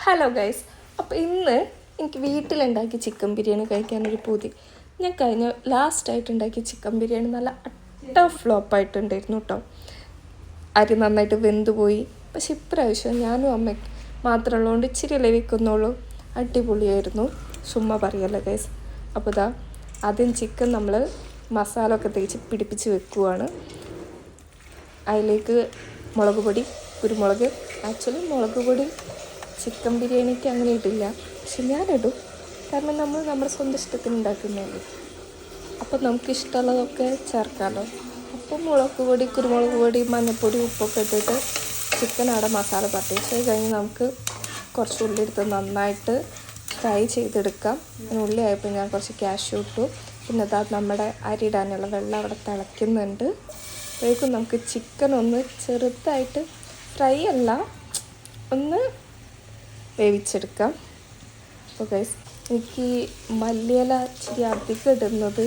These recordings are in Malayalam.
ഹലോ ഗൈസ്, അപ്പോൾ ഇന്ന് എനിക്ക് വീട്ടിലുണ്ടാക്കിയ ചിക്കൻ ബിരിയാണി കഴിക്കാനൊരു പൂതി. ഞാൻ ലാസ്റ്റായിട്ട് ഉണ്ടാക്കിയ ചിക്കൻ ബിരിയാണി നല്ല ഫ്ലോപ്പായിട്ടുണ്ടായിരുന്നു കേട്ടോ. അരി നന്നായിട്ട് വെന്ത് പോയി. പക്ഷെ ഇപ്രാവശ്യം ഞാനും അമ്മയ്ക്ക് മാത്രമുള്ളതുകൊണ്ട് ഇച്ചിരി ലഭിക്കുന്നുള്ളൂ. അടിപൊളിയായിരുന്നു, ചുമ്മാ പറയല്ല ഗൈസ്. അപ്പോൾ ആദ്യം ചിക്കൻ നമ്മൾ മസാല ഒക്കെ തേച്ച് പിടിപ്പിച്ച് വെക്കുവാണ്. അതിലേക്ക് മുളക് പൊടി, കുരുമുളക്, ആക്ച്വലി മുളക് പൊടി ചിക്കൻ ബിരിയാണിക്ക് അങ്ങനെ ഇടില്ല, പക്ഷെ ഞാനിടും. കാരണം നമ്മൾ നമ്മുടെ സ്വന്തം ഇഷ്ടത്തിന് ഉണ്ടാക്കുന്നതല്ലേ, അപ്പോൾ നമുക്ക് ഇഷ്ടമുള്ളതൊക്കെ ചേർക്കാമല്ലോ. അപ്പോൾ മുളക് പൊടി, കുരുമുളക് പൊടി, മഞ്ഞൾപ്പൊടി, ഉപ്പൊക്കെ ഇട്ടിട്ട് ചിക്കൻ അവിടെ മസാല പറ്റിച്ച് കഴിഞ്ഞ് നമുക്ക് കുറച്ച് ഉള്ളി എടുത്ത് നന്നായിട്ട് ഫ്രൈ ചെയ്തെടുക്കാം. ഉള്ളി ആയപ്പോൾ ഞാൻ കുറച്ച് കാഷ്യൂ ഇട്ടു. പിന്നെ നമ്മുടെ അരി ഇടാനുള്ള വെള്ളം അവിടെ തിളയ്ക്കുന്നുണ്ട്. അപ്പോഴേക്കും നമുക്ക് ചിക്കൻ ഒന്ന് ചെറുതായിട്ട് ഫ്രൈ അല്ല, ഒന്ന് വേവിച്ചെടുക്കാം. അപ്പോൾ ഗൈസ്, എനിക്ക് മല്ലിയില ഇച്ചിരി അധികം ഇടുന്നത്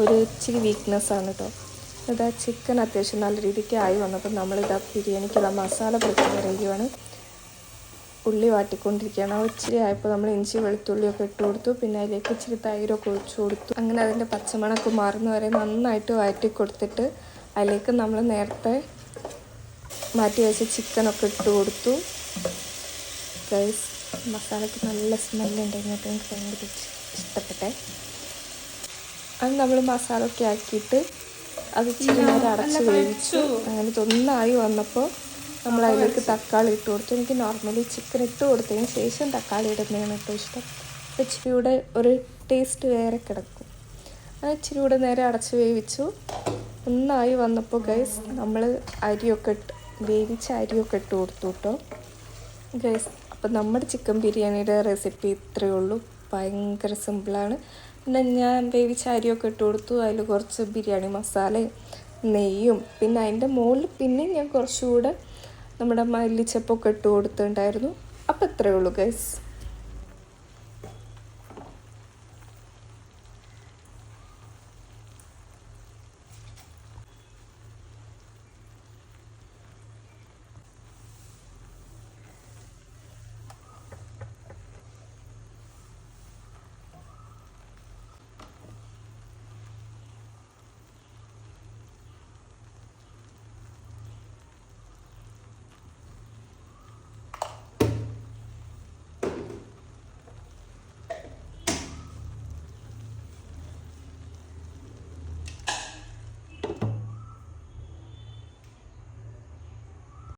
ഒരു ഇച്ചിരി വീക്ക്നെസ്സാണ് കേട്ടോ. ചിക്കൻ അത്യാവശ്യം നല്ല രീതിക്ക് ആയി വന്നപ്പോൾ ബിരിയാണിക്കുള്ള മസാല പ്രിപ്പയർ ചെയ്യുകയാണ്. ഉള്ളി വാട്ടിക്കൊണ്ടിരിക്കുകയാണ്. ഇച്ചിരി ആയപ്പോൾ നമ്മൾ ഇഞ്ചി വെളുത്തുള്ളിയൊക്കെ ഇട്ട് കൊടുത്തു. പിന്നെ അതിലേക്ക് ഇച്ചിരി തൈരൊക്കെ ഒഴിച്ചു കൊടുത്തു. അങ്ങനെ അതിൻ്റെ പച്ചമണമൊക്കെ മാറുന്ന വരെ നന്നായിട്ട് വാറ്റി കൊടുത്തിട്ട് അതിലേക്ക് നമ്മൾ നേരത്തെ മാറ്റി വെച്ച ചിക്കനൊക്കെ ഇട്ട് കൊടുത്തു. ഗൈസ്, മസാലയ്ക്ക് നല്ല സ്മെല്ലുണ്ടായിരുന്നു. അപ്പോൾ എനിക്ക് ഭയങ്കര ഇഷ്ടപ്പെട്ടെ. അത് നമ്മൾ മസാല ഒക്കെ ആക്കിയിട്ട് അത് ഇച്ചിരി നേരം അടച്ച് വേവിച്ചു. അങ്ങനെ ഒന്നായി വന്നപ്പോൾ നമ്മൾ അതിലേക്ക് തക്കാളി ഇട്ട് കൊടുത്തു. എനിക്ക് നോർമലി ചിക്കൻ ഇട്ട് കൊടുത്തതിന് ശേഷം തക്കാളി ഇടുന്നതാണ് ഏറ്റവും ഇഷ്ടം. ഇച്ചിരി കൂടെ ഒരു ടേസ്റ്റ് വേറെ കിടക്കും. അത് ഇച്ചിരി കൂടെ നേരെ അടച്ച് വേവിച്ചു. ഒന്നായി വന്നപ്പോൾ ഗൈസ് നമ്മൾ വേവിച്ച അരിയൊക്കെ ഇട്ട് കൊടുത്തു കേട്ടോ. ഗൈസ്, അപ്പോൾ നമ്മുടെ ചിക്കൻ ബിരിയാണിയുടെ റെസിപ്പി ഇത്രയേ ഉള്ളൂ. ഭയങ്കര സിമ്പിളാണ്. പിന്നെ ഞാൻ വേവിച്ച അരിയൊക്കെ ഇട്ട് കൊടുത്തു. അതിൽ കുറച്ച് ബിരിയാണി മസാലയും നെയ്യും, പിന്നെ അതിൻ്റെ മുകളിൽ പിന്നെ ഞാൻ കുറച്ചുകൂടെ നമ്മുടെ മല്ലിച്ചപ്പൊക്കെ ഇട്ട് കൊടുത്തിട്ടുണ്ടായിരുന്നു. അപ്പോൾ ഇത്രയേ ഉള്ളൂ ഗൈസ്.